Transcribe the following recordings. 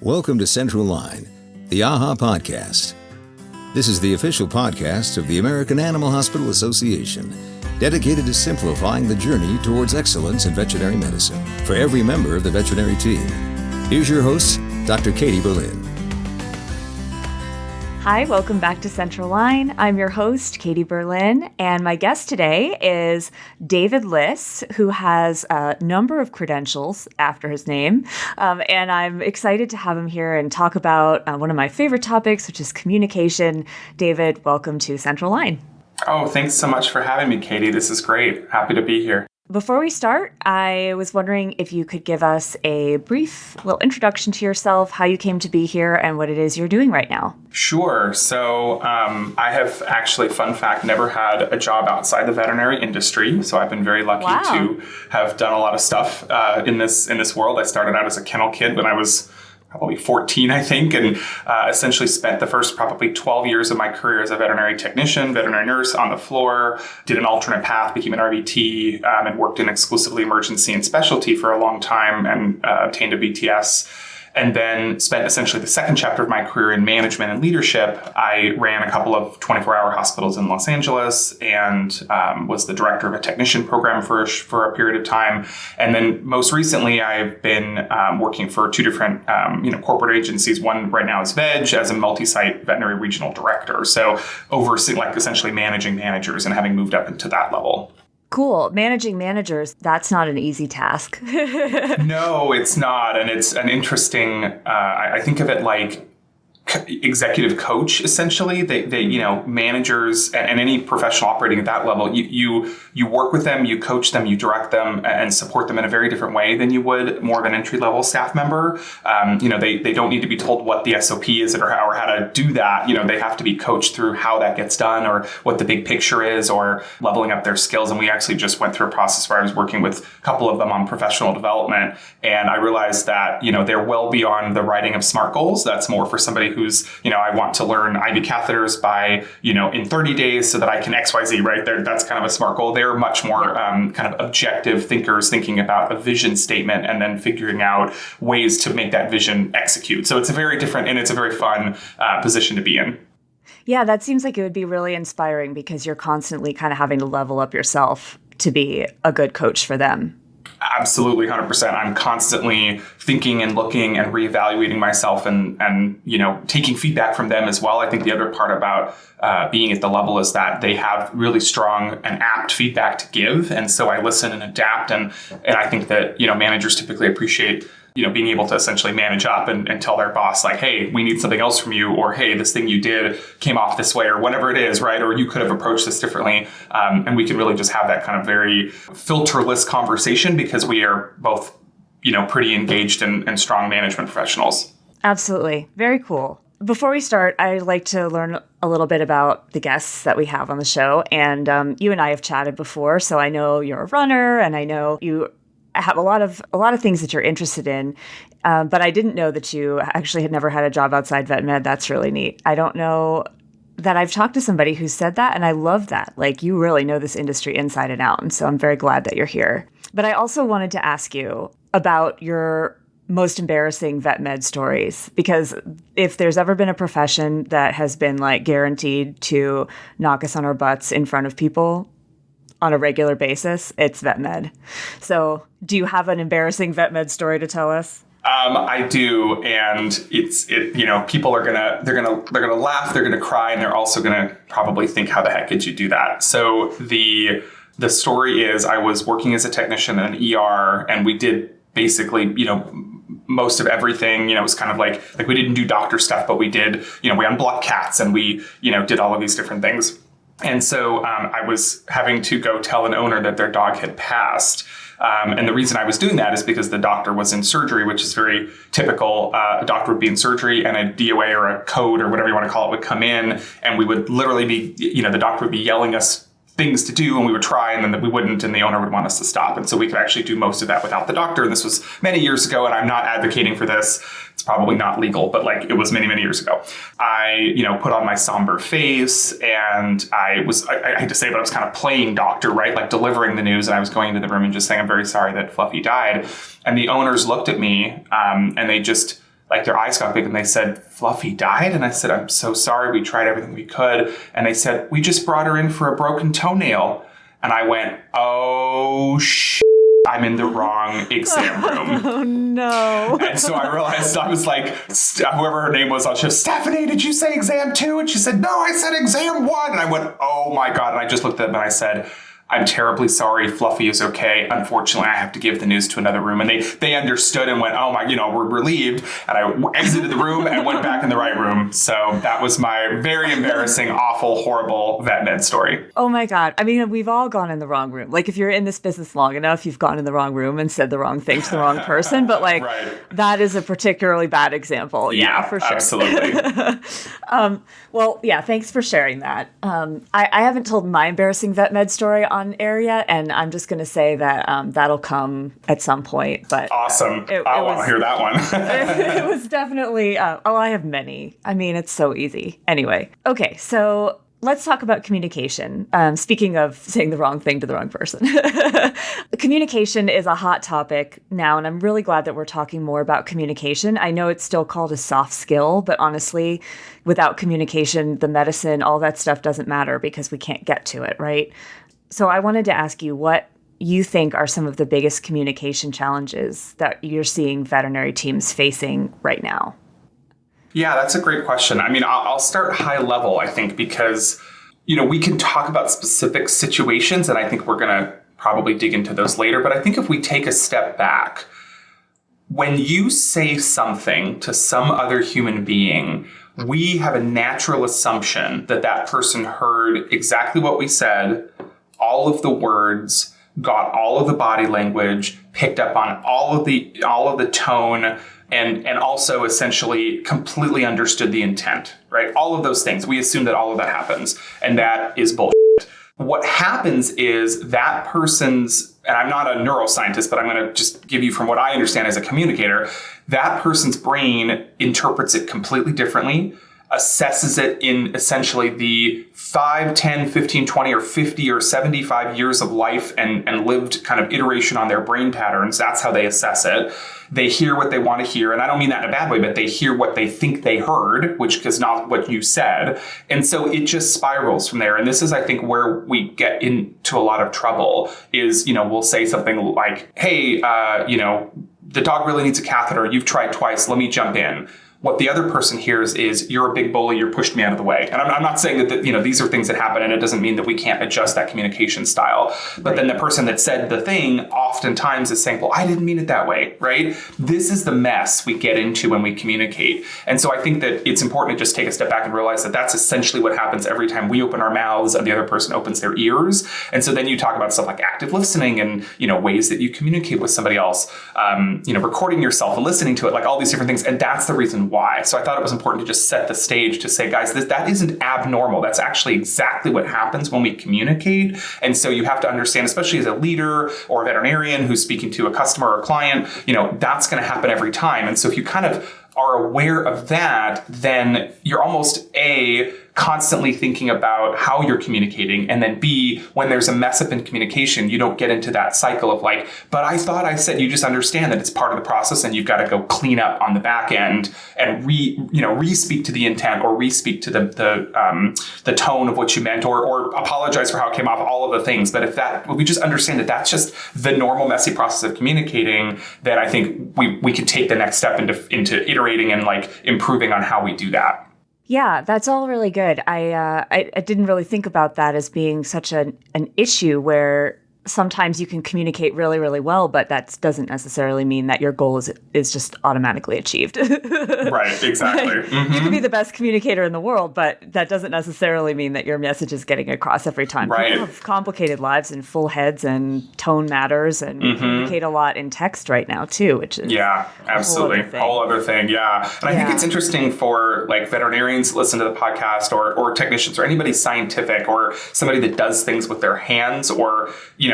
Welcome to Central Line, the AAHA podcast. This is the official podcast of the American Animal Hospital Association, dedicated to simplifying the journey towards excellence in veterinary medicine for every member of the veterinary team. Here's your host, Dr. Katie Berlin. Hi, welcome back to Central Line. I'm your host, Katie Berlin, and my guest today is David Liss, who has a number of credentials after his name, and I'm excited to have him here and talk about one of my favorite topics, which is communication. David, welcome to Central Line. Oh, thanks so much for having me, Katie. This is great. Happy to be here. Before we start, I was wondering if you could give us a brief little introduction to yourself, how you came to be here, and what it is you're doing right now. Sure. So I have actually, fun fact, never had a job outside the veterinary industry. So I've been very lucky to have done a lot of stuff in this world. I started out as a kennel kid when I was probably 14, I think, and essentially spent the first probably 12 years of my career as a veterinary technician, veterinary nurse on the floor, did an alternate path, became an RVT, and worked in exclusively emergency and specialty for a long time and obtained a VTS. And then spent essentially the second chapter of my career in management and leadership. I ran a couple of 24-hour hospitals in Los Angeles and was the director of a technician program for a period of time. And then most recently, I've been working for two different corporate agencies. One right now is VEG as a multi-site veterinary regional director. So overseeing, like essentially managing managers and having moved up into that level. Cool. Managing managers, that's not an easy task. No, it's not. And it's an interesting, I think of it like executive coach, essentially. They managers and any professional operating at that level, you work with them, you coach them, you direct them and support them in a very different way than you would more of an entry-level staff member. They don't need to be told what the SOP is or how to do that. They have to be coached through how that gets done or what the big picture is or leveling up their skills. And we actually just went through a process where I was working with a couple of them on professional development. And I realized that, they're well beyond the writing of SMART goals. That's more for somebody who's, I want to learn IV catheters by, in 30 days so that I can XYZ, right? That's kind of a SMART goal. They're much more kind of objective thinkers thinking about a vision statement and then figuring out ways to make that vision execute. So it's a very different and it's a very fun position to be in. Yeah, that seems like it would be really inspiring because you're constantly kind of having to level up yourself to be a good coach for them. Absolutely, 100%. I'm constantly thinking and looking and reevaluating myself and taking feedback from them as well. I think the other part about being at the level is that they have really strong and apt feedback to give. And so I listen and adapt. And I think that, managers typically appreciate being able to essentially manage up and tell their boss, like, hey, we need something else from you, or hey, this thing you did came off this way, or whatever it is, right? Or you could have approached this differently. And we can really just have that kind of very filterless conversation because we are both, pretty engaged and strong management professionals. Absolutely. Very cool. Before we start, I'd like to learn a little bit about the guests that we have on the show. And you and I have chatted before, so I know you're a runner and I know you have a lot of things that you're interested in, but I didn't know that you actually had never had a job outside vet med. That's really neat. I don't know that I've talked to somebody who said that, and I love that. Like, you really know this industry inside and out, and so I'm very glad that you're here. But I also wanted to ask you about your most embarrassing vet med stories, because if there's ever been a profession that has been like guaranteed to knock us on our butts in front of people on a regular basis, it's vet med. So do you have an embarrassing vet med story to tell us? I do. And people are they're gonna laugh, they're gonna cry, and they're also gonna probably think, how the heck did you do that? So the story is, I was working as a technician in an ER, and we did basically, most of everything. It was kind of like we didn't do doctor stuff, but we did, we unblocked cats and we, did all of these different things. And so I was having to go tell an owner that their dog had passed. And the reason I was doing that is because the doctor was in surgery, which is very typical. A doctor would be in surgery and a DOA or a code or whatever you want to call it would come in. And we would literally be, the doctor would be yelling us things to do, and we would try, and then we wouldn't, and the owner would want us to stop. And so we could actually do most of that without the doctor. And this was many years ago, and I'm not advocating for this. It's probably not legal, but it was many, many years ago. I, put on my somber face, and I hate to say it, but I was kind of playing doctor, right? Like delivering the news. And I was going into the room and just saying, I'm very sorry that Fluffy died. And the owners looked at me, and they just like their eyes got big and they said, Fluffy died? And I said, I'm so sorry. We tried everything we could. And they said, we just brought her in for a broken toenail. And I went, oh, I'm in the wrong exam room. Oh, no. And so I realized, I was like, whoever her name was, I was just, Stephanie, did you say exam 2? And she said, no, I said exam 1. And I went, oh my God. And I just looked at them and I said, I'm terribly sorry. Fluffy is okay. Unfortunately, I have to give the news to another room. And they understood and went, oh my, we're relieved. And I exited the room and went back in the right room. So that was my very embarrassing, awful, horrible vet med story. Oh my God. I mean, we've all gone in the wrong room. Like if you're in this business long enough, you've gone in the wrong room and said the wrong thing to the wrong person. But like that is a particularly bad example. Yeah, for sure. Absolutely. Well, yeah, thanks for sharing that. I haven't told my embarrassing vet med story on air yet, and I'm just going to say that that'll come at some point. But awesome. I want to hear that one. It was definitely, I have many. I mean, it's so easy. Anyway, okay, so let's talk about communication. Speaking of saying the wrong thing to the wrong person. Communication is a hot topic now, and I'm really glad that we're talking more about communication. I know it's still called a soft skill, but honestly, without communication, the medicine, all that stuff doesn't matter because we can't get to it, right? So I wanted to ask you what you think are some of the biggest communication challenges that you're seeing veterinary teams facing right now. Yeah, that's a great question. I mean, I'll start high level, I think, because, we can talk about specific situations, and I think we're going to probably dig into those later. But I think if we take a step back, when you say something to some other human being, we have a natural assumption that that person heard exactly what we said, all of the words, got all of the body language, picked up on all of the tone, and also essentially completely understood the intent, right? All of those things. We assume that all of that happens, and that is bullshit. What happens is that person's, and I'm not a neuroscientist, but I'm going to just give you from what I understand as a communicator, that person's brain interprets it completely differently, assesses it in essentially the 5, 10, 15, 20, or 50 or 75 years of life and lived kind of iteration on their brain patterns. That's how they assess it. They hear what they want to hear. And I don't mean that in a bad way, but they hear what they think they heard, which is not what you said. And so it just spirals from there. And this is, I think, where we get into a lot of trouble is, we'll say something like, hey, the dog really needs a catheter. You've tried twice. Let me jump in. What the other person hears is, you're a big bully, you're pushed me out of the way. And I'm not saying that these are things that happen, and it doesn't mean that we can't adjust that communication style. But then the person that said the thing oftentimes is saying, well, I didn't mean it that way, right? This is the mess we get into when we communicate. And so I think that it's important to just take a step back and realize that that's essentially what happens every time we open our mouths and the other person opens their ears. And so then you talk about stuff like active listening and, ways that you communicate with somebody else, recording yourself and listening to it, like all these different things. And that's the reason why. So I thought it was important to just set the stage to say, guys, that isn't abnormal. That's actually exactly what happens when we communicate. And so you have to understand, especially as a leader or a veterinarian who's speaking to a customer or a client, that's going to happen every time. And so if you kind of are aware of that, then you're almost constantly thinking about how you're communicating. And then B, when there's a mess up in communication, you don't get into that cycle of like, but I thought I said, you just understand that it's part of the process and you've got to go clean up on the back end and re-speak to the intent or re-speak to the tone of what you meant or apologize for how it came off, all of the things. But if we just understand that that's just the normal messy process of communicating, then I think we can take the next step into iterating and like improving on how we do that. Yeah, that's all really good. I didn't really think about that as being such an issue where sometimes you can communicate really, really well, but that doesn't necessarily mean that your goal is just automatically achieved. Right, exactly. Mm-hmm. You can be the best communicator in the world, but that doesn't necessarily mean that your message is getting across every time. Right. People have complicated lives and full heads, and tone matters, and we communicate a lot in text right now too, which is absolutely a whole other thing. Yeah, and I think it's interesting for like veterinarians to listen to the podcast or technicians or anybody scientific or somebody that does things with their hands or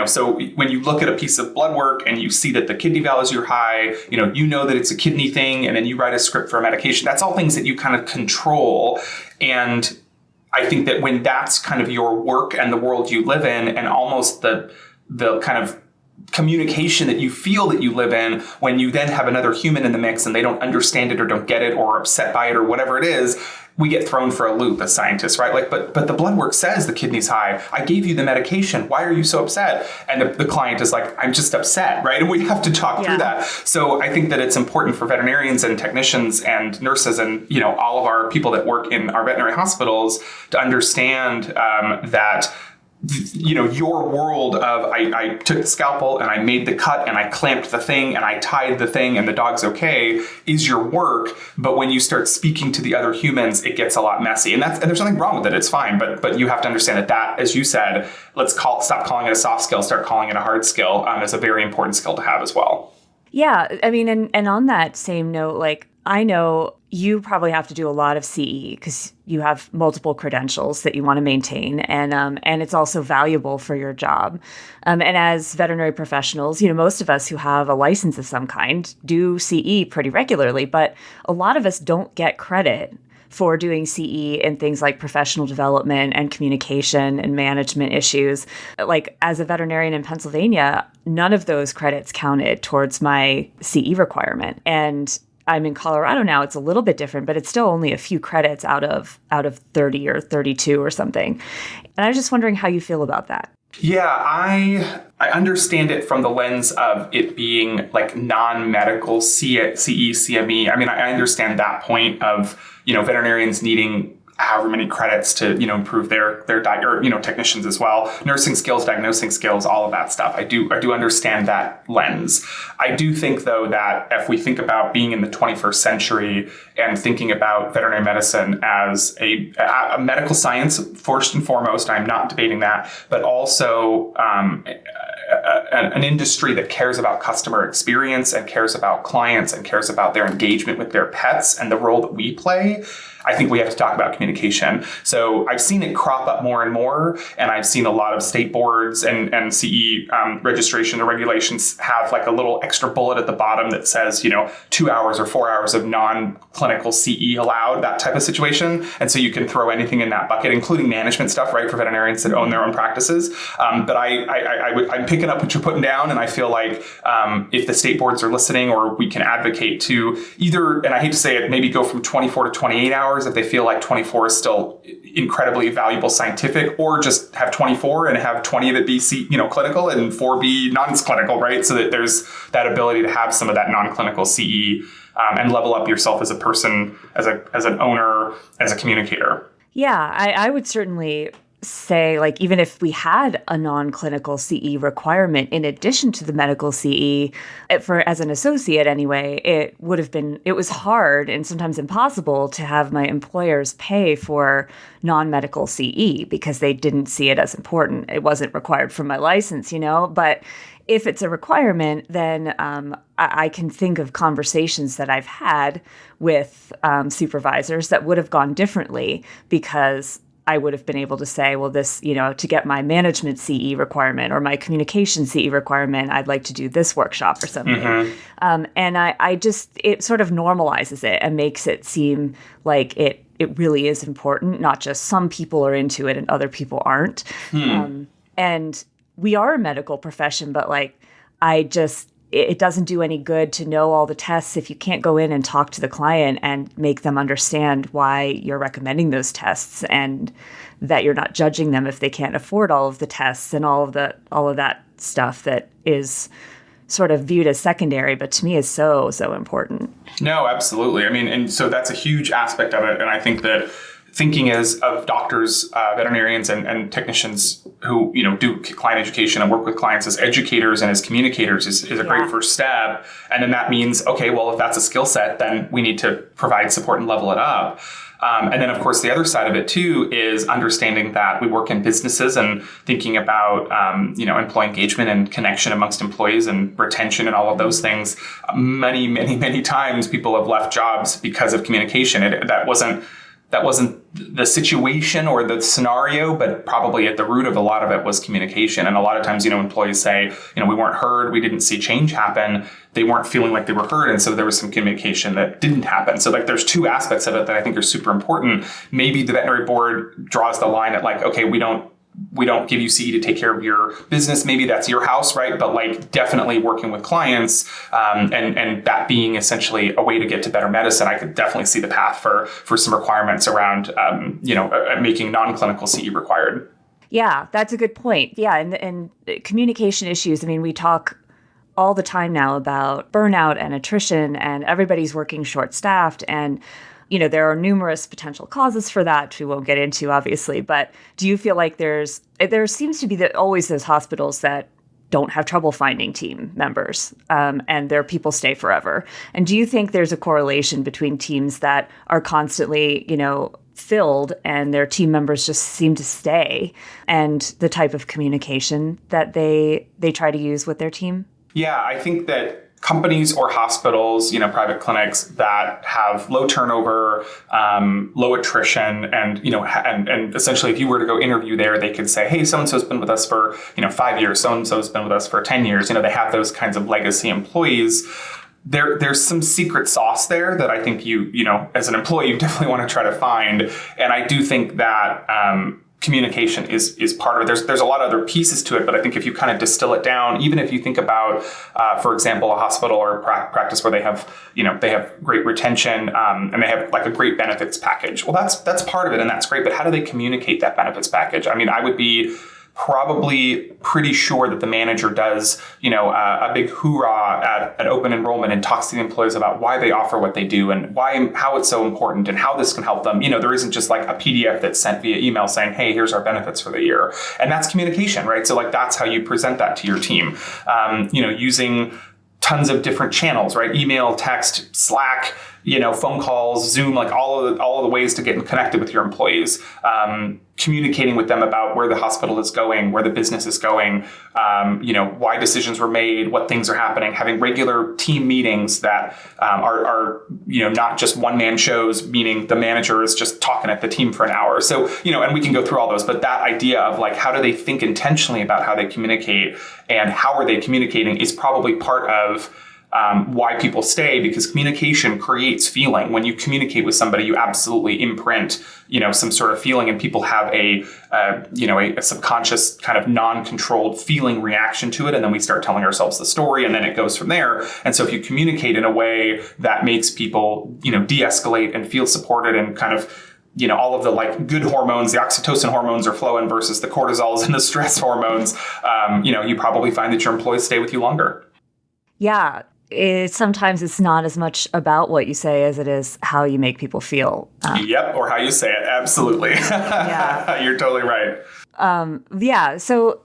so when you look at a piece of blood work and you see that the kidney values are high, you know that it's a kidney thing, and then you write a script for a medication. That's all things that you kind of control. And I think that when that's kind of your work and the world you live in, and almost the kind of communication that you feel that you live in, when you then have another human in the mix and they don't understand it or don't get it or are upset by it or whatever it is, we get thrown for a loop as scientists, right? Like, but the blood work says the kidney's high. I gave you the medication. Why are you so upset? And the client is like, I'm just upset, right? And we have to talk through that. So I think that it's important for veterinarians and technicians and nurses and, all of our people that work in our veterinary hospitals to understand that your world of I took the scalpel and I made the cut and I clamped the thing and I tied the thing and the dog's okay is your work. But when you start speaking to the other humans, it gets a lot messy. And there's nothing wrong with it. It's fine. But you have to understand that, as you said, stop calling it a soft skill, start calling it a hard skill. Is a very important skill to have as well. Yeah. I mean, and on that same note, like, I know you probably have to do a lot of CE because you have multiple credentials that you want to maintain, and it's also valuable for your job. And as veterinary professionals, most of us who have a license of some kind do CE pretty regularly, but a lot of us don't get credit for doing CE in things like professional development and communication and management issues. Like, as a veterinarian in Pennsylvania, none of those credits counted towards my CE requirement. And I'm in Colorado now. It's a little bit different, but it's still only a few credits out of 30 or 32 or something. And I was just wondering how you feel about that. Yeah, I understand it from the lens of it being like non-medical CE, CME. I mean, I understand that point of, veterinarians needing however many credits to, improve their technicians as well. Nursing skills, diagnosing skills, all of that stuff. I do understand that lens. I do think, though, that if we think about being in the 21st century and thinking about veterinary medicine as a medical science, first and foremost, I'm not debating that, but also an industry that cares about customer experience and cares about clients and cares about their engagement with their pets and the role that we play, I think we have to talk about communication. So I've seen it crop up more and more, and I've seen a lot of state boards and CE registration or regulations have like a little extra bullet at the bottom that says, 2 hours or 4 hours of non-clinical CE allowed, that type of situation. And so you can throw anything in that bucket, including management stuff, right, for veterinarians that own their own practices. But I'm picking up what you're putting down, and I feel like if the state boards are listening, or we can advocate to either, and I hate to say it, maybe go from 24 to 28 hours if they feel like 24 is still incredibly valuable scientific, or just have 24 and have 20 of it be clinical and 4 be non-clinical, right? So that there's that ability to have some of that non-clinical CE and level up yourself as a person, as an owner, as a communicator. Yeah, I would certainly say, like, even if we had a non-clinical CE requirement in addition to the medical CE, as an associate anyway, it was hard and sometimes impossible to have my employers pay for non-medical CE because they didn't see it as important. It wasn't required for my license, but if it's a requirement, then I can think of conversations that I've had with supervisors that would have gone differently, because I would have been able to say, well, this, to get my management CE requirement or my communication CE requirement, I'd like to do this workshop or something. Mm-hmm. And it sort of normalizes it and makes it seem like it really is important. Not just some people are into it and other people aren't. And we are a medical profession, but it doesn't do any good to know all the tests if you can't go in and talk to the client and make them understand why you're recommending those tests, and that you're not judging them if they can't afford all of the tests and all of that stuff that is sort of viewed as secondary, but to me is so, so important. No, absolutely. I mean, and so that's a huge aspect of it. And I think that thinking of doctors, veterinarians, and technicians who do client education and work with clients as educators and as communicators is a great first step. And then that means, okay, well, if that's a skill set, then we need to provide support and level it up. And then, of course, the other side of it, too, is understanding that we work in businesses and thinking about, employee engagement and connection amongst employees and retention and all of those things. Many, many, many times people have left jobs because of communication. That wasn't the situation or the scenario, but probably at the root of a lot of it was communication. And a lot of times, employees say, we weren't heard, we didn't see change happen. They weren't feeling like they were heard. And so there was some communication that didn't happen. So there's two aspects of it that I think are super important. Maybe the veterinary board draws the line at okay, we don't we don't give you CE to take care of your business. Maybe that's your house, right? But like definitely working with clients and that being essentially a way to get to better medicine, I could definitely see the path for some requirements around, making non-clinical CE required. Yeah, that's a good point. Yeah, and communication issues. I mean, we talk all the time now about burnout and attrition, and everybody's working short-staffed, and there are numerous potential causes for that, which we won't get into, obviously. But do you feel like there seems to be always those hospitals that don't have trouble finding team members, and their people stay forever? And do you think there's a correlation between teams that are constantly, filled and their team members just seem to stay, and the type of communication that they try to use with their team? Yeah, I think that companies or hospitals, private clinics that have low turnover, low attrition, and essentially if you were to go interview there, they could say, hey, so-and-so's been with us for, 5 years, so-and-so's been with us for 10 years. They have those kinds of legacy employees. There's some secret sauce there that I think you as an employee, you definitely want to try to find. And I do think that, communication is part of it. There's a lot of other pieces to it, but I think if you kind of distill it down, even if you think about, for example, a hospital or a practice where they have great retention, and they have like a great benefits package. Well, that's part of it, and that's great. But how do they communicate that benefits package? I mean, I would be probably pretty sure that the manager does, a big hoorah at open enrollment and talks to the employees about why they offer what they do and how it's so important and how this can help them. There isn't just like a PDF that's sent via email saying, hey, here's our benefits for the year. And that's communication, right? So like, that's how you present that to your team, using tons of different channels, right? Email, text, Slack, phone calls, Zoom, like all of the ways to get connected with your employees, communicating with them about where the hospital is going, where the business is going, why decisions were made, what things are happening, having regular team meetings that are not just one-man shows, meaning the manager is just talking at the team for an hour. So, and we can go through all those, but that idea of like, how do they think intentionally about how they communicate and how are they communicating is probably part of why people stay, because communication creates feeling. When you communicate with somebody, you absolutely imprint, some sort of feeling, and people have a subconscious kind of non-controlled feeling reaction to it. And then we start telling ourselves the story, and then it goes from there. And so if you communicate in a way that makes people, de-escalate and feel supported and kind of, all of the like good hormones, the oxytocin hormones are flowing versus the cortisols and the stress hormones, you probably find that your employees stay with you longer. Yeah. Sometimes it's not as much about what you say as it is how you make people feel. Yep, or how you say it. Absolutely. Yeah. You're totally right. Yeah. So,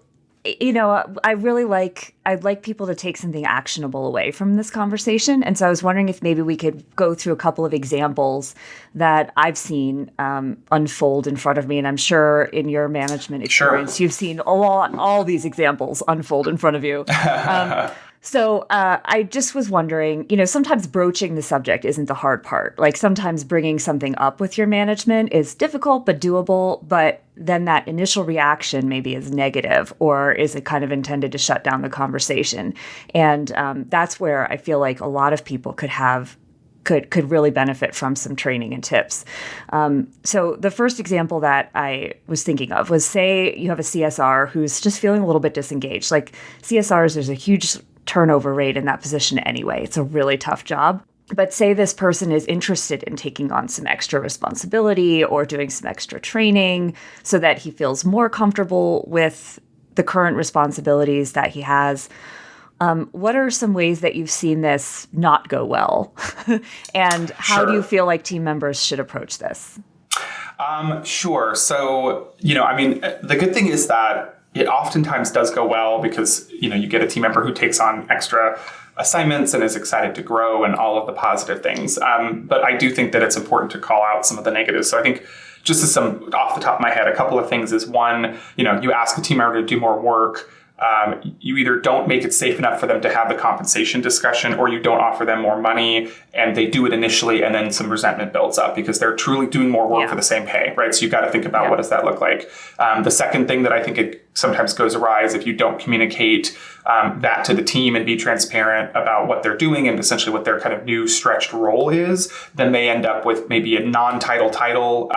I'd like people to take something actionable away from this conversation. And so I was wondering if maybe we could go through a couple of examples that I've seen unfold in front of me. And I'm sure in your management experience, You've seen all these examples unfold in front of you. So I just was wondering, sometimes broaching the subject isn't the hard part. Like sometimes bringing something up with your management is difficult but doable, but then that initial reaction maybe is negative, or is it kind of intended to shut down the conversation? And that's where I feel like a lot of people could really benefit from some training and tips. So the first example that I was thinking of was, say you have a CSR who's just feeling a little bit disengaged. Like CSRs, there's a huge turnover rate in that position anyway. It's a really tough job. But say this person is interested in taking on some extra responsibility or doing some extra training so that he feels more comfortable with the current responsibilities that he has. What are some ways that you've seen this not go well? And how do you feel like team members should approach this? Sure. So, the good thing is that it oftentimes does go well because, you get a team member who takes on extra assignments and is excited to grow and all of the positive things. But I do think that it's important to call out some of the negatives. So I think just as some off the top of my head, a couple of things is one, you ask a team member to do more work. You either don't make it safe enough for them to have the compensation discussion, or you don't offer them more money and they do it initially and then some resentment builds up because they're truly doing more work for the same pay, right? So you've got to think about what does that look like. The second thing that I think it sometimes goes awry is if you don't communicate that to the team and be transparent about what they're doing and essentially what their kind of new stretched role is, then they end up with maybe a non-title title.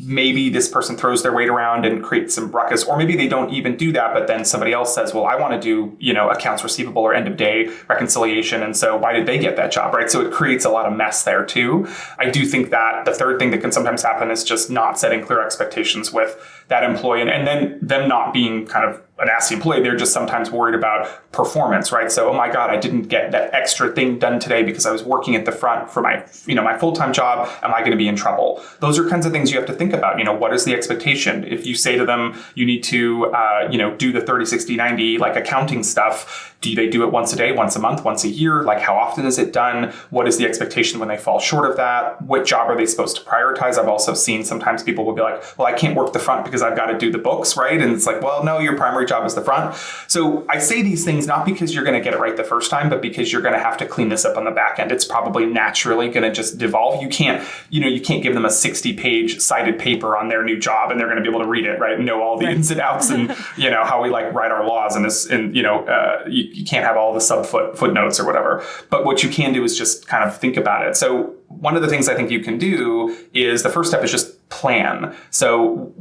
Maybe this person throws their weight around and creates some ruckus, or maybe they don't even do that, but then somebody else says, well, I want to do, accounts receivable or end of day reconciliation. And so why did they get that job, right? So it creates a lot of mess there too. I do think that the third thing that can sometimes happen is just not setting clear expectations with that employee and then them not being kind of a nasty employee. They're just sometimes worried about performance, right? So, oh my God, I didn't get that extra thing done today because I was working at the front for my, my full-time job. Am I going to be in trouble? Those are kinds of things you have to think about. What is the expectation? If you say to them, you need to, do the 30, 60, 90, like accounting stuff, do they do it once a day, once a month, once a year? Like how often is it done? What is the expectation when they fall short of that? What job are they supposed to prioritize? I've also seen sometimes people will be like, well, I can't work the front because I've got to do the books, right? And it's like, well, no, your primary job is the front. So I say these things not because you're going to get it right the first time, but because you're going to have to clean this up on the back end. It's probably naturally going to just devolve. You can't give them a 60-page cited paper on their new job and they're going to be able to read it, right? And know all the ins and outs and, how we like write our laws and this, and, you can't have all the footnotes or whatever. But what you can do is just kind of think about it. So one of the things I think you can do is the first step is just plan. So,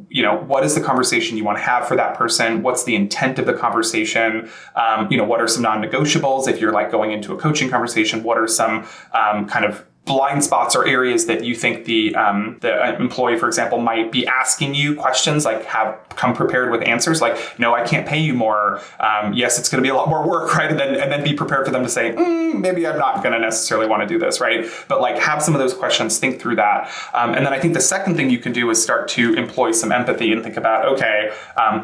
what is the conversation you want to have for that person? What's the intent of the conversation? What are some non-negotiables? If you're like going into a coaching conversation, what are some kind of blind spots or areas that you think the employee, for example, might be asking you questions, like come prepared with answers like, no, I can't pay you more. Yes, it's going to be a lot more work, right? And then be prepared for them to say, maybe I'm not going to necessarily want to do this, right? But like have some of those questions, think through that. And then I think the second thing you can do is start to employ some empathy and think about, okay,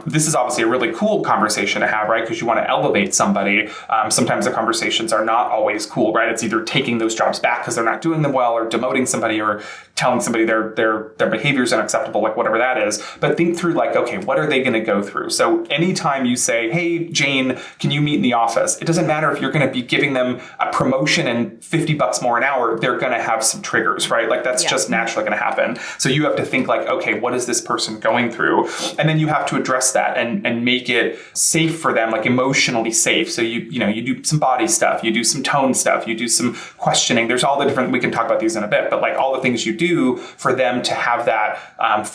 this is obviously a really cool conversation to have, right? Because you want to elevate somebody. Sometimes the conversations are not always cool, right? It's either taking those jobs back because they're not doing them well, or demoting somebody, or telling somebody their behavior is unacceptable, like whatever that is. But think through like, okay, what are they going to go through? So anytime you say, hey, Jane, can you meet in the office? It doesn't matter if you're going to be giving them a promotion and $50 more an hour, they're going to have some triggers, right? Like that's just naturally going to happen. So you have to think like, okay, what is this person going through? And then you have to address that and make it safe for them, like emotionally safe. So you do some body stuff, you do some tone stuff, you do some questioning. There's all the different, we can talk about these in a bit, but like all the things you do for them to have that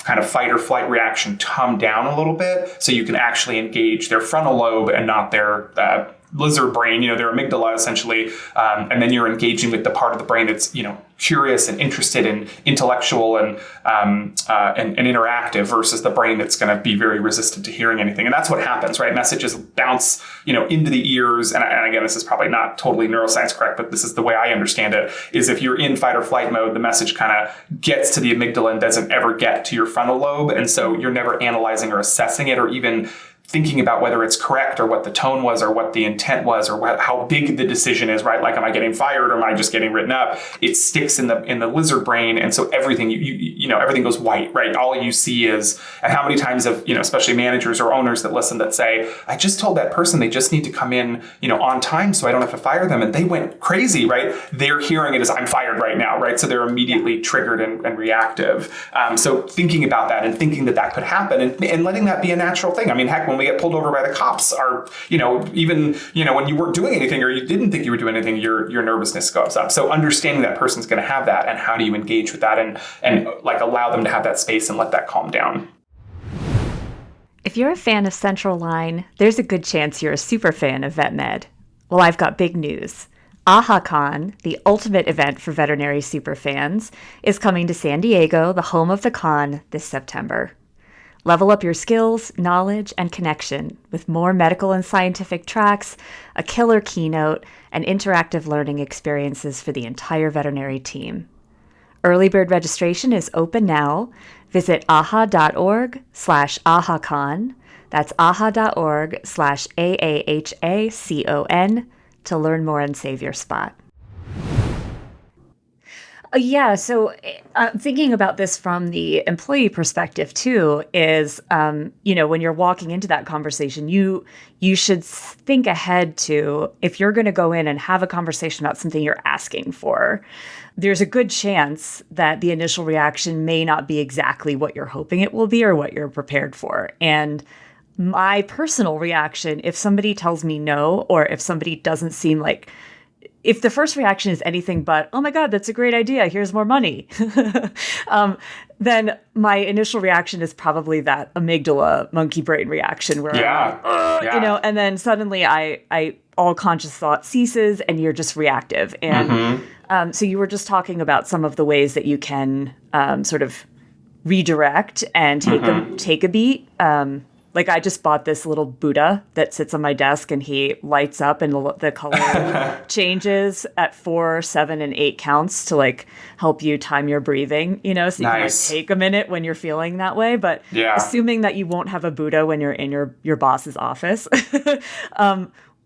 kind of fight or flight reaction come down a little bit so you can actually engage their frontal lobe and not their lizard brain, their amygdala essentially. And then you're engaging with the part of the brain that's, curious and interested and intellectual and interactive versus the brain that's going to be very resistant to hearing anything. And that's what happens, right? Messages bounce, into the ears. And again, this is probably not totally neuroscience correct, but this is the way I understand it, is if you're in fight or flight mode, the message kind of gets to the amygdala and doesn't ever get to your frontal lobe. And so you're never analyzing or assessing it or even thinking about whether it's correct or what the tone was or what the intent was or how big the decision is, right? Like, am I getting fired or am I just getting written up? It sticks in the lizard brain. And so everything, everything goes white, right? All you see is, and how many times have, especially managers or owners that listen that say, I just told that person they just need to come in, on time so I don't have to fire them. And they went crazy, right? They're hearing it as I'm fired right now, right? So they're immediately triggered and reactive. So thinking about that and thinking that could happen and letting that be a natural thing. I mean, heck, when we get pulled over by the cops even when you weren't doing anything or you didn't think you were doing anything, your nervousness goes up. So understanding that person's going to have that and how do you engage with that and like allow them to have that space and let that calm down. If you're a fan of Central Line, there's a good chance you're a super fan of VetMed. Well, I've got big news. AAHA the ultimate event for veterinary superfans, is coming to San Diego, the home of the con, this September. Level up your skills, knowledge, and connection with more medical and scientific tracks, a killer keynote, and interactive learning experiences for the entire veterinary team. Early bird registration is open now. Visit aha.org/AAHACon. That's aha.org/AAHACON to learn more and save your spot. So thinking about this from the employee perspective too is, when you're walking into that conversation, you should think ahead to, if you're going to go in and have a conversation about something you're asking for, there's a good chance that the initial reaction may not be exactly what you're hoping it will be or what you're prepared for. And my personal reaction, if somebody tells me no, or if somebody doesn't seem like, if the first reaction is anything but, oh my God, that's a great idea, here's more money, then my initial reaction is probably that amygdala monkey brain reaction where I'm like, and then suddenly I all conscious thought ceases and you're just reactive. And so you were just talking about some of the ways that you can sort of redirect and take a beat. Like I just bought this little Buddha that sits on my desk and he lights up and the color changes at 4, 7, and 8 counts to like help you time your breathing, so you can like take a minute when you're feeling that way. But assuming that you won't have a Buddha when you're in your boss's office,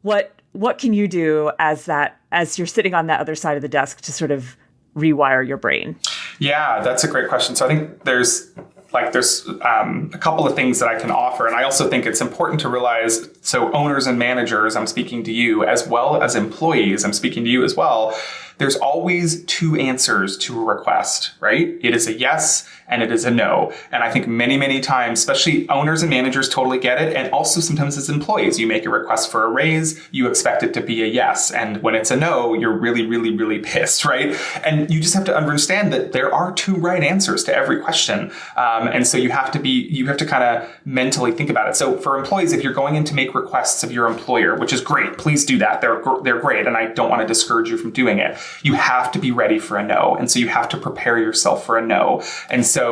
what can you do as you're sitting on that other side of the desk to sort of rewire your brain? Yeah, that's a great question. So I think there's a couple of things that I can offer. And I also think it's important to realize, so owners and managers, I'm speaking to you, as well as employees, I'm speaking to you as well. There's always 2 answers to a request, right? It is a yes and it is a no. And I think many, many times, especially owners and managers totally get it. And also sometimes as employees, you make a request for a raise, you expect it to be a yes. And when it's a no, you're really, really, really pissed, right? And you just have to understand that there are 2 right answers to every question. And so you have to kind of mentally think about it. So for employees, if you're going in to make requests of your employer, which is great, please do that. They're great. And I don't want to discourage you from doing it. You have to be ready for a no. And so you have to prepare yourself for a no. And so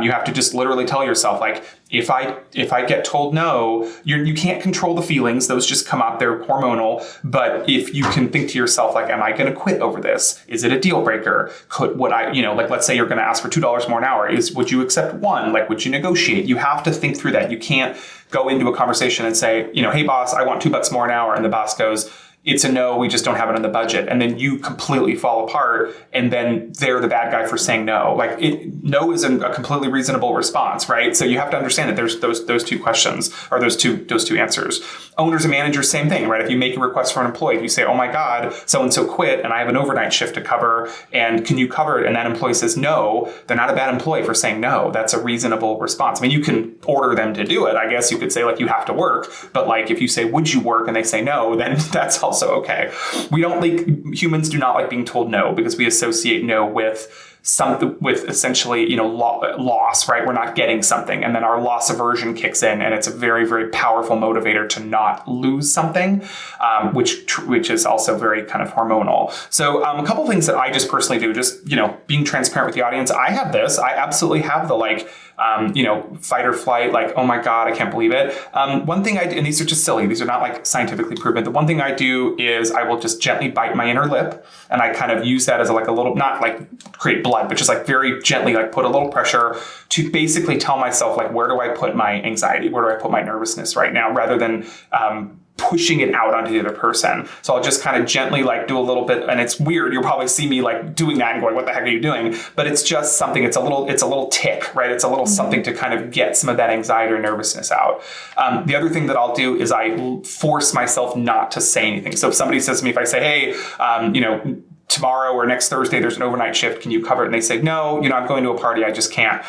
you have to just literally tell yourself, like, if I get told no, you can't control the feelings. Those just come up. They're hormonal. But if you can think to yourself, like, am I going to quit over this? Is it a deal breaker? Let's say you're going to ask for $2 more an hour. Would you accept 1? Like, would you negotiate? You have to think through that. You can't go into a conversation and say, hey boss, I want $2 more an hour. And the boss goes, it's a no, we just don't have it in the budget. And then you completely fall apart. And then they're the bad guy for saying no. Like no is a completely reasonable response, right? So you have to understand that there's those 2 questions or those two answers. Owners and managers, same thing, right? If you make a request for an employee, if you say, oh my God, so-and-so quit and I have an overnight shift to cover and can you cover it? And that employee says no, they're not a bad employee for saying no. That's a reasonable response. I mean, you can order them to do it. I guess you could say like, you have to work. But like, if you say, would you work? And they say no, then that's also okay. Humans do not like being told no because we associate no with essentially, loss, right? We're not getting something. And then our loss aversion kicks in and it's a very, very powerful motivator to not lose something, which is also very kind of hormonal. So a couple of things that I just personally do, just, being transparent with the audience. I have this, I absolutely have the fight or flight, like, oh my God, I can't believe it. One thing I do, and these are just silly, these are not like scientifically proven. The one thing I do is I will just gently bite my inner lip and I kind of use that as a little, not like create blood, but just like very gently, like put a little pressure to basically tell myself, like, where do I put my anxiety? Where do I put my nervousness right now? Rather than, pushing it out onto the other person. So I'll just kind of gently like do a little bit, and it's weird. You'll probably see me like doing that and going, what the heck are you doing? But it's just something, it's a little tick, right? It's a little something to kind of get some of that anxiety or nervousness out. The other thing that I'll do is I force myself not to say anything. So if somebody says to me, if I say, hey, tomorrow or next Thursday, there's an overnight shift, can you cover it? And they say, no, I'm going to a party, I just can't.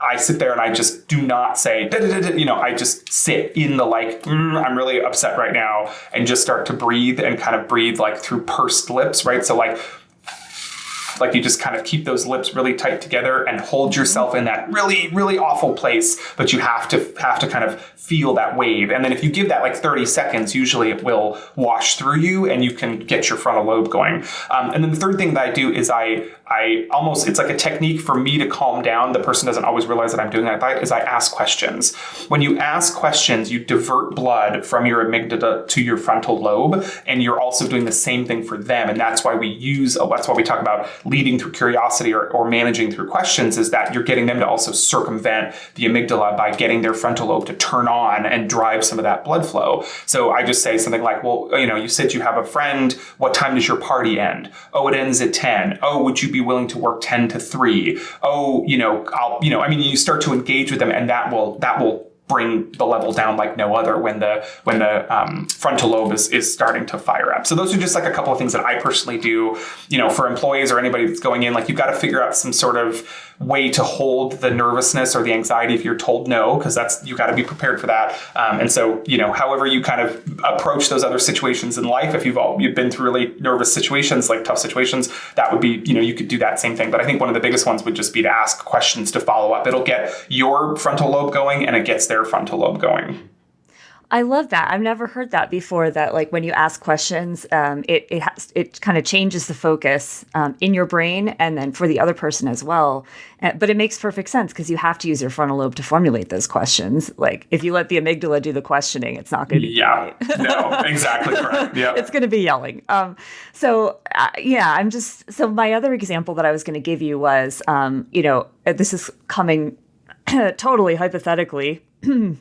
I sit there and I just do not say, I just sit in the I'm really upset right now and just start to breathe and kind of breathe like through pursed lips, right? So like you just kind of keep those lips really tight together and hold yourself in that really, really awful place. But you have to kind of feel that wave. And then if you give that like 30 seconds, usually it will wash through you and you can get your frontal lobe going. And then the third thing that I do is I almost, it's like a technique for me to calm down. The person doesn't always realize that I'm doing that, is I ask questions. When you ask questions, you divert blood from your amygdala to your frontal lobe, and you're also doing the same thing for them. And that's why that's why we talk about leading through curiosity or managing through questions, is that you're getting them to also circumvent the amygdala by getting their frontal lobe to turn on and drive some of that blood flow. So I just say something like, well, you said you have a friend. What time does your party end? Oh, it ends at 10. Oh, would you be willing to work 10 to 3? Oh, you start to engage with them, and that will bring the level down like no other when the frontal lobe is starting to fire up. So those are just like a couple of things that I personally do, for employees or anybody that's going in. Like, you've got to figure out some sort of way to hold the nervousness or the anxiety if you're told no, because you got to be prepared for that. And so, however you kind of approach those other situations in life, if you've been through really nervous situations, like tough situations, that would be, you could do that same thing. But I think one of the biggest ones would just be to ask questions to follow up. It'll get your frontal lobe going and it gets their frontal lobe going. I love that. I've never heard that before, that like when you ask questions, it kind of changes the focus in your brain and then for the other person as well. But it makes perfect sense because you have to use your frontal lobe to formulate those questions. Like if you let the amygdala do the questioning, it's not going to be right. No, exactly correct. Yeah. It's going to be yelling. So my other example that I was going to give you was, this is coming totally hypothetically. Sure,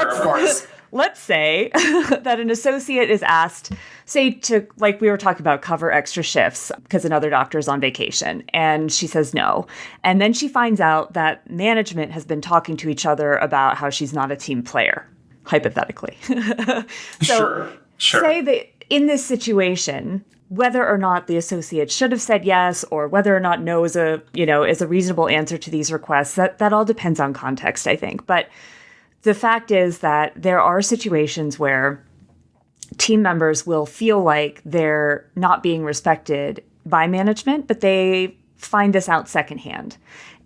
of course. Let's say that an associate is asked, say, to, like we were talking about, cover extra shifts because another doctor is on vacation, and she says no. And then she finds out that management has been talking to each other about how she's not a team player, hypothetically. Sure. Say that in this situation, whether or not the associate should have said yes, or whether or not no is a reasonable answer to these requests, that all depends on context, I think. But the fact is that there are situations where team members will feel like they're not being respected by management, but they find this out secondhand.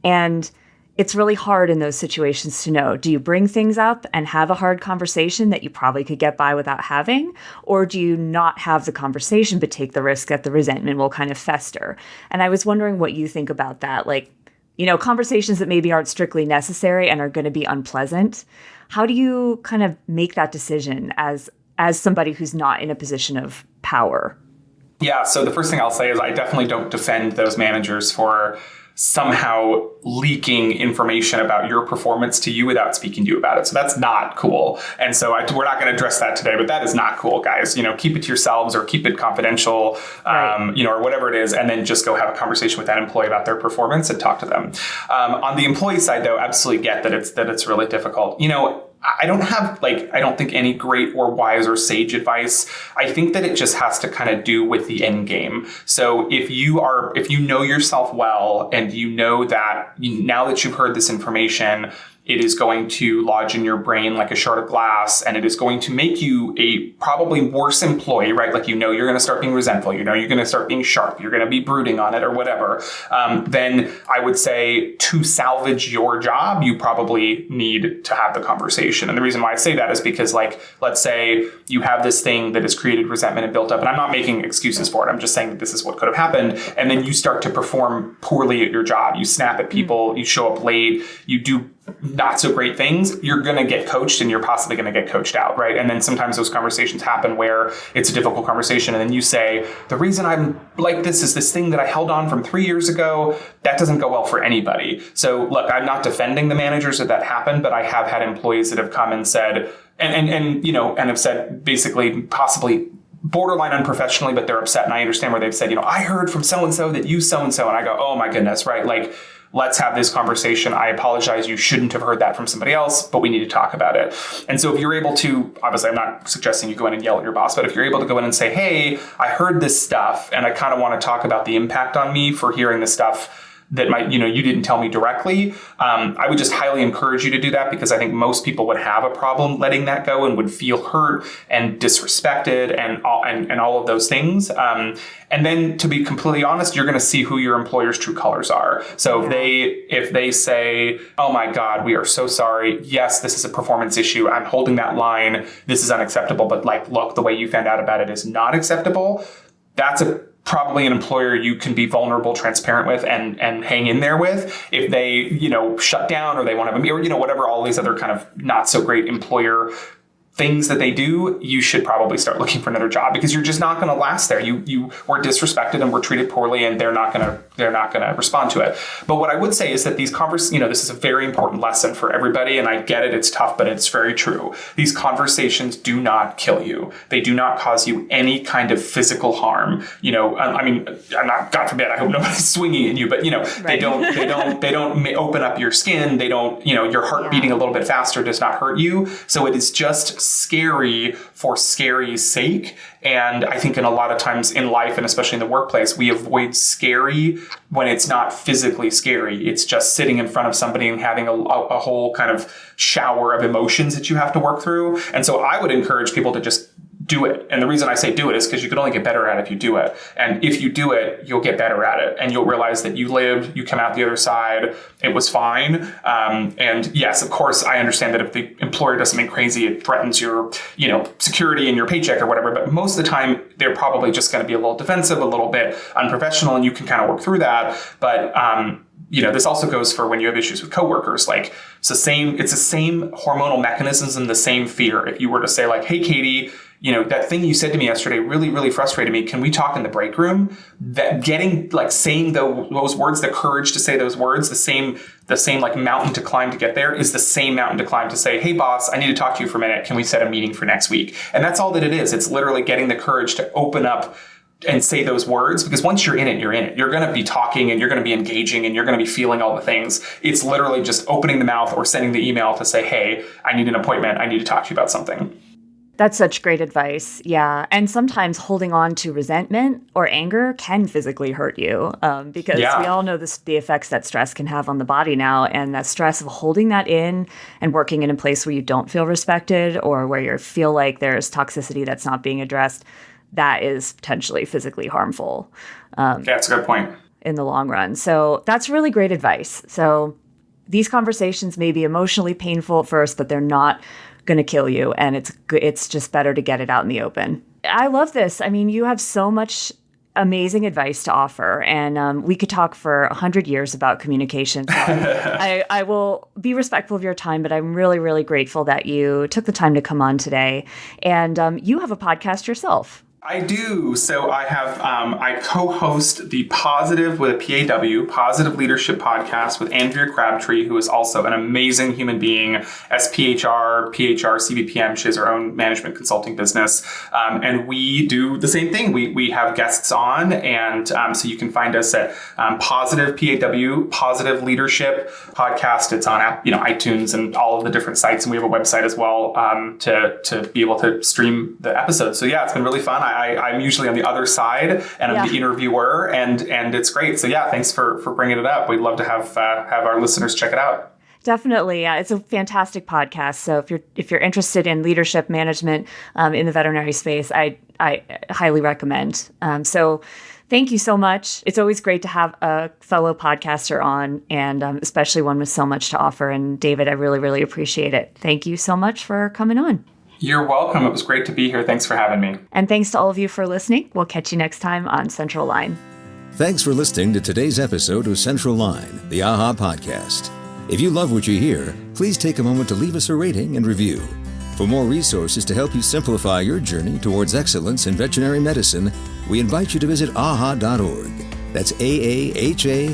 And it's really hard in those situations to know, do you bring things up and have a hard conversation that you probably could get by without having? Or do you not have the conversation but take the risk that the resentment will kind of fester? And I was wondering what you think about that. Like, conversations that maybe aren't strictly necessary and are going to be unpleasant. How do you kind of make that decision as somebody who's not in a position of power? Yeah, so the first thing I'll say is I definitely don't defend those managers for somehow leaking information about your performance to you without speaking to you about it. So that's not cool. And so we're not going to address that today, but that is not cool, guys. Keep it to yourselves or keep it confidential, right. Or whatever it is, and then just go have a conversation with that employee about their performance and talk to them. On the employee side, though, absolutely get that it's really difficult. I don't have I don't think any great or wise or sage advice. I think that it just has to kind of do with the end game. So if you know yourself well and you know that now that you've heard this information, it is going to lodge in your brain like a shard of glass, and it is going to make you a probably worse employee, right? Like, you're going to start being resentful, you're going to start being sharp, you're going to be brooding on it or whatever. Then I would say to salvage your job, you probably need to have the conversation. And the reason why I say that is because, let's say you have this thing that has created resentment and built up, and I'm not making excuses for it. I'm just saying that this is what could have happened. And then you start to perform poorly at your job. You snap at people, you show up late, you do not so great things, you're going to get coached and you're possibly going to get coached out, right? And then sometimes those conversations happen where it's a difficult conversation, and then you say, the reason I'm like this is this thing that I held on from 3 years ago. That doesn't go well for anybody. So look, I'm not defending the managers that happened, but I have had employees that have come and said, and have said basically possibly borderline unprofessionally, but they're upset. And I understand where they've said, I heard from so-and-so that you so-and-so, and I go, oh my goodness, right? Let's have this conversation. I apologize. You shouldn't have heard that from somebody else, but we need to talk about it. And so if you're able to, obviously I'm not suggesting you go in and yell at your boss, but if you're able to go in and say, hey, I heard this stuff and I kind of want to talk about the impact on me for hearing this stuff that might, you didn't tell me directly. I would just highly encourage you to do that, because I think most people would have a problem letting that go and would feel hurt and disrespected and all of those things. And then, to be completely honest, you're going to see who your employer's true colors are. So if they say, oh my God, we are so sorry. Yes, this is a performance issue. I'm holding that line. This is unacceptable. But look, the way you found out about it is not acceptable. That's probably an employer you can be vulnerable, transparent with, and hang in there with. If they, shut down, or they want to, or, whatever, all these other kind of not so great employer things that they do, you should probably start looking for another job, because you're just not going to last there. You were disrespected and were treated poorly, and they're not going to respond to it. But what I would say is that these this is a very important lesson for everybody, and I get it, it's tough, but it's very true. These conversations do not kill you. They do not cause you any kind of physical harm. I'm not, God forbid, I hope nobody's swinging at you, but right. they don't open up your skin. They don't, your heart beating a little bit faster does not hurt you. So it is just scary for scary's sake. And I think in a lot of times in life, and especially in the workplace, we avoid scary when it's not physically scary. It's just sitting in front of somebody and having a whole kind of shower of emotions that you have to work through. And so I would encourage people to just do it. And the reason I say do it is because you can only get better at it if you do it. And if you do it, you'll get better at it. And you'll realize that you lived, you come out the other side, it was fine. And yes, of course, I understand that if the employer does something crazy, it threatens your, security and your paycheck or whatever. But most of the time, they're probably just going to be a little defensive, a little bit unprofessional, and you can kind of work through that. But this also goes for when you have issues with coworkers. Like it's the same hormonal mechanisms and the same fear. If you were to say like, hey, Katie, that thing you said to me yesterday really, really frustrated me. Can we talk in the break room? That saying those words, the courage to say those words, the same like mountain to climb to get there is the same mountain to climb to say, hey boss, I need to talk to you for a minute. Can we set a meeting for next week? And that's all that it is. It's literally getting the courage to open up and say those words, because once you're in it, you're in it. You're going to be talking and you're going to be engaging and you're going to be feeling all the things. It's literally just opening the mouth or sending the email to say, hey, I need an appointment. I need to talk to you about something. That's such great advice. Yeah. And sometimes holding on to resentment or anger can physically hurt you because we all know the effects that stress can have on the body now. And that stress of holding that in and working in a place where you don't feel respected or where you feel like there's toxicity that's not being addressed, that is potentially physically harmful. That's a good point. In the long run. So that's really great advice. So these conversations may be emotionally painful at first, but they're not going to kill you. And it's just better to get it out in the open. I love this. I mean, you have so much amazing advice to offer. And we could talk for 100 years about communication. So I will be respectful of your time, but I'm really, really grateful that you took the time to come on today. And you have a podcast yourself. I do. So I have, I co-host the Positive with a PAW, Positive Leadership Podcast with Andrea Crabtree, who is also an amazing human being, SPHR, PHR, CVPM. She has her own management consulting business. And we do the same thing. We have guests on. And so you can find us at Positive PAW, Positive Leadership Podcast. It's on iTunes and all of the different sites. And we have a website as well to be able to stream the episodes. So yeah, it's been really fun. I'm usually on the other side, and I'm the interviewer, and it's great. So yeah, thanks for bringing it up. We'd love to have our listeners check it out. Definitely, it's a fantastic podcast. So if you're interested in leadership management in the veterinary space, I highly recommend. So thank you so much. It's always great to have a fellow podcaster on, and especially one with so much to offer. And David, I really, really appreciate it. Thank you so much for coming on. You're welcome. It was great to be here. Thanks for having me. And thanks to all of you for listening. We'll catch you next time on Central Line. Thanks for listening to today's episode of Central Line, the AAHA podcast. If you love what you hear, please take a moment to leave us a rating and review. For more resources to help you simplify your journey towards excellence in veterinary medicine, we invite you to visit AAHA.org. That's AAHA.org.